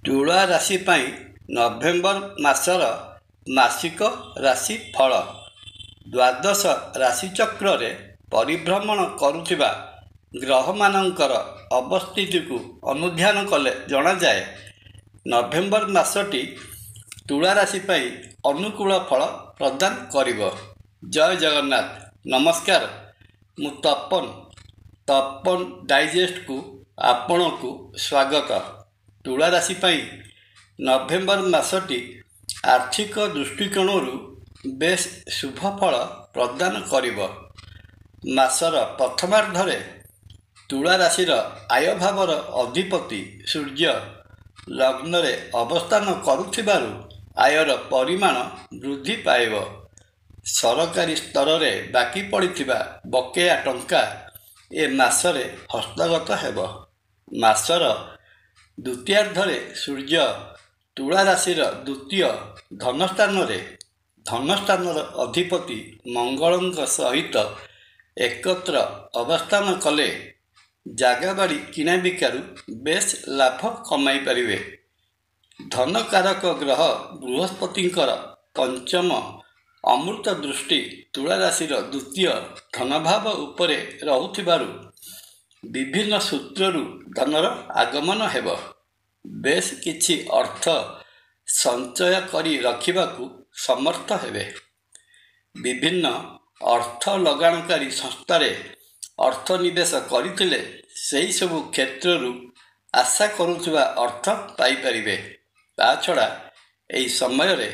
ତୁଳା ରାଶି ପାଇଁ ନଭେମ୍ବର ମାସର ମାସିକ ରାଶିଫଳ। ଦ୍ୱାଦଶ ରାଶିଚକ୍ରରେ ପରିଭ୍ରମଣ କରୁଥିବା ଗ୍ରହମାନଙ୍କର ଅବସ୍ଥିତିକୁ ଅନୁଧ୍ୟାନ କଲେ ଜଣାଯାଏ ନଭେମ୍ବର ମାସଟି ତୁଳା ରାଶି ପାଇଁ ଅନୁକୂଳ ଫଳ ପ୍ରଦାନ କରିବ। ଜୟ ଜଗନ୍ନାଥ। ନମସ୍କାର, ମୁଁ ତପନ ଡାଇଜେଷ୍ଟକୁ ଆପଣଙ୍କୁ ସ୍ୱାଗତ। ତୁଳା ରାଶି ପାଇଁ ନଭେମ୍ବର ମାସଟି ଆର୍ଥିକ ଦୃଷ୍ଟିକୋଣରୁ ବେଶ୍ ଶୁଭ ଫଳ ପ୍ରଦାନ କରିବ। ମାସର ପ୍ରଥମାର୍ଦ୍ଧରେ ତୁଳା ରାଶିର ଆୟଭାବର ଅଧିପତି ସୂର୍ଯ୍ୟ ଲଗ୍ନରେ ଅବସ୍ଥାନ କରୁଥିବାରୁ ଆୟର ପରିମାଣ ବୃଦ୍ଧି ପାଇବ। ସରକାରୀ ସ୍ତରରେ ବାକି ପଡ଼ିଥିବା ବକେୟା ଟଙ୍କା ଏ ମାସରେ ହସ୍ତଗତ ହେବ। ମାସର ଦ୍ୱିତୀୟାର୍ଦ୍ଧରେ ସୂର୍ଯ୍ୟ ତୁଳା ରାଶିର ଦ୍ୱିତୀୟ ଧନସ୍ଥାନର ଅଧିପତି ମଙ୍ଗଳଙ୍କ ସହିତ ଏକତ୍ର ଅବସ୍ଥାନ କଲେ ଜାଗାବାଡ଼ି କିଣାବିକାରୁ ବେଶ୍ ଲାଭ କମାଇ ପାରିବେ। ଧନକାରକ ଗ୍ରହ ବୃହସ୍ପତିଙ୍କର ପଞ୍ଚମ ଅମୃତ ଦୃଷ୍ଟି ତୁଳା ରାଶିର ଦ୍ୱିତୀୟ ଧନଭାବ ଉପରେ ରହୁଥିବାରୁ ବିଭିନ୍ନ ସୂତ୍ରରୁ ଧନର ଆଗମନ ହେବ। ବେଶ୍ କିଛି ଅର୍ଥ ସଞ୍ଚୟ କରି ରଖିବାକୁ ସମର୍ଥ ହେବେ। ବିଭିନ୍ନ ଅର୍ଥ ଲଗାଣକାରୀ ସଂସ୍ଥାରେ ଅର୍ଥ ନିବେଶ କରିଥିଲେ ସେହିସବୁ କ୍ଷେତ୍ରରୁ ଆଶା କରୁଥିବା ଅର୍ଥ ପାଇପାରିବେ। ତା ଛଡ଼ା ଏହି ସମୟରେ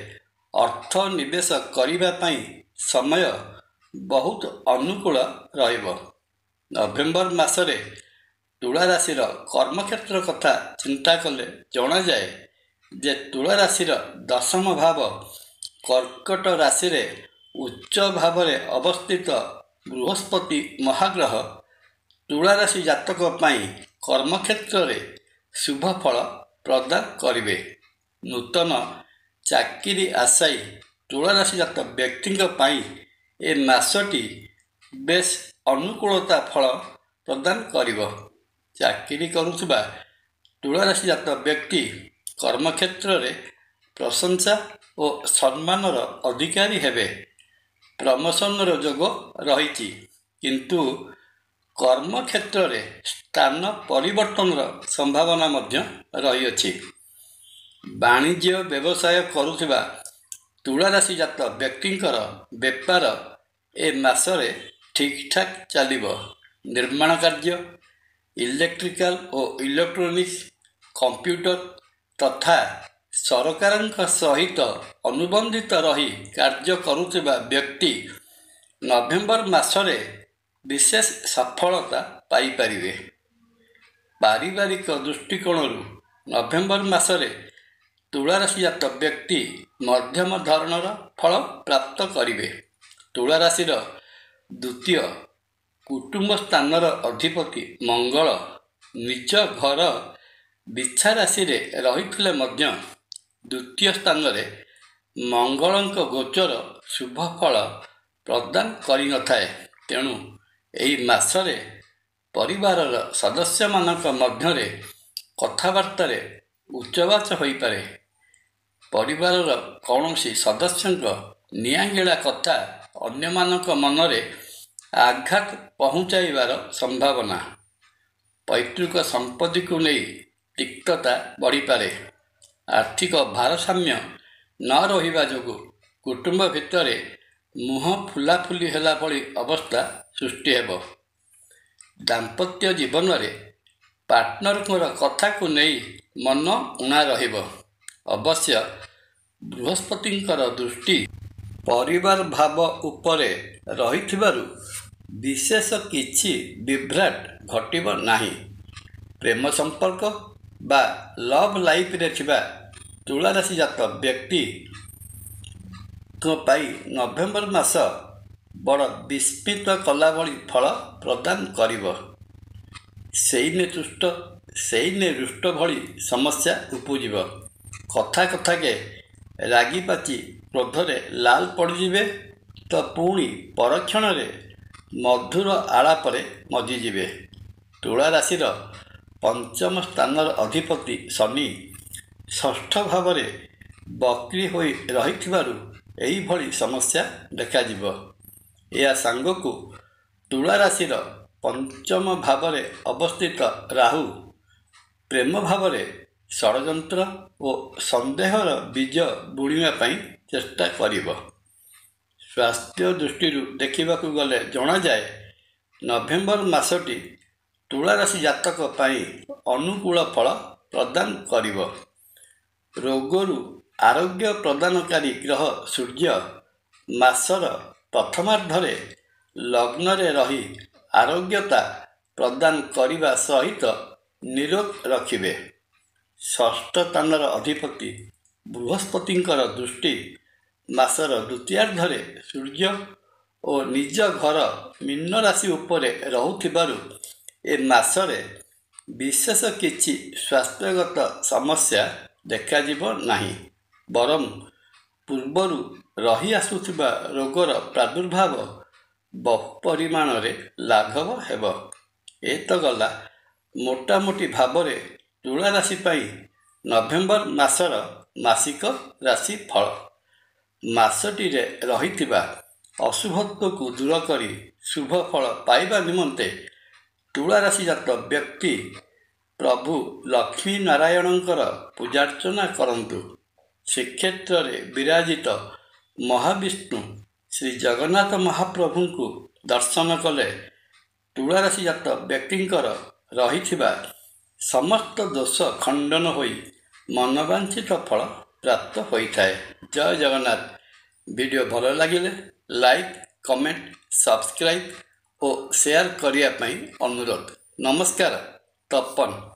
ଅର୍ଥ ନିବେଶ କରିବା ପାଇଁ ସମୟ ବହୁତ ଅନୁକୂଳ ରହିବ। ନଭେମ୍ବର ମାସରେ ତୁଳା ରାଶିର କର୍ମକ୍ଷେତ୍ର କଥା ଚିନ୍ତା କଲେ ଜଣାଯାଏ ଯେ ତୁଳା ରାଶିର ଦଶମ ଭାବ କର୍କଟ ରାଶିରେ ଉଚ୍ଚ ଭାବରେ ଅବସ୍ଥିତ ବୃହସ୍ପତି ମହାଗ୍ରହ ତୁଳା ରାଶି ଜାତକ ପାଇଁ କର୍ମକ୍ଷେତ୍ରରେ ଶୁଭ ଫଳ ପ୍ରଦାନ କରିବେ। ନୂତନ ଚାକିରି ଆଶାୟୀ ତୁଳା ରାଶି ଜାତ ବ୍ୟକ୍ତିଙ୍କ ପାଇଁ ଏ ମାସଟି ବେଶ୍ ଅନୁକୂଳତା ଫଳ ପ୍ରଦାନ କରିବ। ଚାକିରି କରୁଥିବା ତୁଳା ରାଶି ଜାତ ବ୍ୟକ୍ତି କର୍ମକ୍ଷେତ୍ରରେ ପ୍ରଶଂସା ଓ ସମ୍ମାନର ଅଧିକାରୀ ହେବେ। ପ୍ରମୋସନର ଯୋଗ ରହିଛି, କିନ୍ତୁ କର୍ମକ୍ଷେତ୍ରରେ ସ୍ଥାନ ପରିବର୍ତ୍ତନର ସମ୍ଭାବନା ମଧ୍ୟ ରହିଅଛି। ବାଣିଜ୍ୟ ବ୍ୟବସାୟ କରୁଥିବା ତୁଳା ରାଶି ଜାତ ବ୍ୟକ୍ତିଙ୍କର ବେପାର ଏ ମାସରେ ଠିକ୍ଠାକ୍ ଚାଲିବ। ନିର୍ମାଣ କାର୍ଯ୍ୟ, ଇଲେକ୍ଟ୍ରିକାଲ ଓ ଇଲେକ୍ଟ୍ରୋନିକ୍ସ, କମ୍ପ୍ୟୁଟର ତଥା ସରକାରଙ୍କ ସହିତ ଅନୁବନ୍ଧିତ ରହି କାର୍ଯ୍ୟ କରୁଥିବା ବ୍ୟକ୍ତି ନଭେମ୍ବର ମାସରେ ବିଶେଷ ସଫଳତା ପାଇପାରିବେ। ପାରିବାରିକ ଦୃଷ୍ଟିକୋଣରୁ ନଭେମ୍ବର ମାସରେ ତୁଳା ରାଶି ଜାତ ବ୍ୟକ୍ତି ମଧ୍ୟମ ଧରଣର ଫଳ ପ୍ରାପ୍ତ କରିବେ। ତୁଳା ରାଶିର ଦ୍ୱିତୀୟ କୁଟୁମ୍ବ ସ୍ଥାନର ଅଧିପତି ମଙ୍ଗଳ ନିଜ ଘର ବିଛା ରାଶିରେ ରହିଥିଲେ ମଧ୍ୟ ଦ୍ୱିତୀୟ ସ୍ଥାନରେ ମଙ୍ଗଳଙ୍କ ଗୋଚର ଶୁଭ ଫଳ ପ୍ରଦାନ କରିନଥାଏ। ତେଣୁ ଏହି ମାସରେ ପରିବାରର ସଦସ୍ୟମାନଙ୍କ ମଧ୍ୟରେ କଥାବାର୍ତ୍ତାରେ ଉଚ୍ଚବାଚ ହୋଇପାରେ। ପରିବାରର କୌଣସି ସଦସ୍ୟଙ୍କ ନିଆଁଗିଳା କଥା ଅନ୍ୟମାନଙ୍କ ମନରେ ଆଘାତ ପହୁଞ୍ଚାଇବାର ସମ୍ଭାବନା। ପୈତୃକ ସମ୍ପତ୍ତିକୁ ନେଇ ତିକ୍ତତା ବଢ଼ିପାରେ। ଆର୍ଥିକ ଭାରସାମ୍ୟ ନ ରହିବା ଯୋଗୁଁ କୁଟୁମ୍ବ ଭିତରେ ମୁହଁ ଫୁଲାଫୁଲି ହେଲା ଭଳି ଅବସ୍ଥା ସୃଷ୍ଟି ହେବ। ଦାମ୍ପତ୍ୟ ଜୀବନରେ ପାର୍ଟନରଙ୍କର କଥାକୁ ନେଇ ମନ ଊଣା ରହିବ। ଅବଶ୍ୟ ବୃହସ୍ପତିଙ୍କର ଦୃଷ୍ଟି ପରିବାର ଭାବ ଉପରେ ରହିଥିବାରୁ ବିଶେଷ କିଛି ବିଭ୍ରାଟ ଘଟିବ ନାହିଁ। ପ୍ରେମ ସମ୍ପର୍କ ବା ଲଭ୍ ଲାଇଫରେ ଥିବା ତୁଳା ରାଶି ଜାତ ବ୍ୟକ୍ତିଙ୍କ ପାଇଁ ନଭେମ୍ବର ମାସ ବଡ଼ ବିସ୍ମିତ କଲା ଭଳି ଫଳ ପ୍ରଦାନ କରିବ। ସେଇନେ ରୁଷ୍ଟ ଭଳି ସମସ୍ୟା ଉପୁଜିବ। କଥାକେ ରାଗିପାଚି କ୍ରୋଧରେ ଲାଲ ପଡ଼ିଯିବେ ତ ପୁଣି ପରକ୍ଷଣରେ ମଧୁର ଆଳାପରେ ମଜିଯିବେ। ତୁଳା ରାଶିର ପଞ୍ଚମ ସ୍ଥାନର ଅଧିପତି ଶନି ଷଷ୍ଠ ଭାବରେ ବକ୍ରି ହୋଇ ରହିଥିବାରୁ ଏହିଭଳି ସମସ୍ୟା ଦେଖାଯିବ। ଏହା ସାଙ୍ଗକୁ ତୁଳା ରାଶିର ପଞ୍ଚମ ଭାବରେ ଅବସ୍ଥିତ ରାହୁ ପ୍ରେମ ଭାବରେ ଷଡ଼ଯନ୍ତ୍ର ଓ ସନ୍ଦେହର ବୀଜ ବୁଣିବା ପାଇଁ ଚେଷ୍ଟା କରିବ। ସ୍ୱାସ୍ଥ୍ୟ ଦୃଷ୍ଟିରୁ ଦେଖିବାକୁ ଗଲେ ଜଣାଯାଏ ନଭେମ୍ବର ମାସଟି ତୁଳା ରାଶି ଜାତକ ପାଇଁ ଅନୁକୂଳ ଫଳ ପ୍ରଦାନ କରିବ। ରୋଗରୁ ଆରୋଗ୍ୟ ପ୍ରଦାନକାରୀ ଗ୍ରହ ସୂର୍ଯ୍ୟ ମାସର ପ୍ରଥମାର୍ଦ୍ଧରେ ଲଗ୍ନରେ ରହି ଆରୋଗ୍ୟତା ପ୍ରଦାନ କରିବା ସହିତ ନିରୋଗ ରଖିବେ। ଷଷ୍ଠ ସ୍ଥାନର ଅଧିପତି ବୃହସ୍ପତିଙ୍କର ଦୃଷ୍ଟି ମାସର ଦ୍ୱିତୀୟାର୍ଦ୍ଧରେ ସୂର୍ଯ୍ୟ ଓ ନିଜ ଘର ମୀନ ରାଶି ଉପରେ ରହୁଥିବାରୁ ଏ ମାସରେ ବିଶେଷ କିଛି ସ୍ୱାସ୍ଥ୍ୟଗତ ସମସ୍ୟା ଦେଖାଯିବ ନାହିଁ, ବରଂ ପୂର୍ବରୁ ରହି ଆସୁଥିବା ରୋଗର ପ୍ରାଦୁର୍ଭାବ ବହୁ ପରିମାଣରେ ଲାଘବ ହେବ। ଏ ତ ଗଲା ମୋଟାମୋଟି ଭାବରେ ତୁଳା ରାଶି ପାଇଁ ନଭେମ୍ବର ମାସର ମାସିକ ରାଶି ଫଳ। ମାସଟିରେ ରହିଥିବା ଅଶୁଭତ୍ୱକୁ ଦୂର କରି ଶୁଭ ଫଳ ପାଇବା ନିମନ୍ତେ ତୁଳା ରାଶିଜାତ ବ୍ୟକ୍ତି ପ୍ରଭୁ ଲକ୍ଷ୍ମୀ ନାରାୟଣଙ୍କର ପୂଜାର୍ଚ୍ଚନା କରନ୍ତୁ। ଶ୍ରୀକ୍ଷେତ୍ରରେ ବିରାଜିତ ମହାବିଷ୍ଣୁ ଶ୍ରୀ ଜଗନ୍ନାଥ ମହାପ୍ରଭୁଙ୍କୁ ଦର୍ଶନ କଲେ ତୁଳା ରାଶିଜାତ ବ୍ୟକ୍ତିଙ୍କର ରହିଥିବା ସମସ୍ତ ଦୋଷ ଖଣ୍ଡନ ହୋଇ ମନବାଞ୍ଛିତ ଫଳ ପ୍ରାପ୍ତ ହୋଇଥାଏ। ଜୟ ଜଗନ୍ନାଥ। ଭିଡ଼ିଓ ଭଲ ଲାଗିଲେ ଲାଇକ୍, କମେଣ୍ଟ, ସବସ୍କ୍ରାଇବ୍ ଓ ସେୟାର କରିବା ପାଇଁ ଅନୁରୋଧ। ନମସ୍କାର। ତପନ।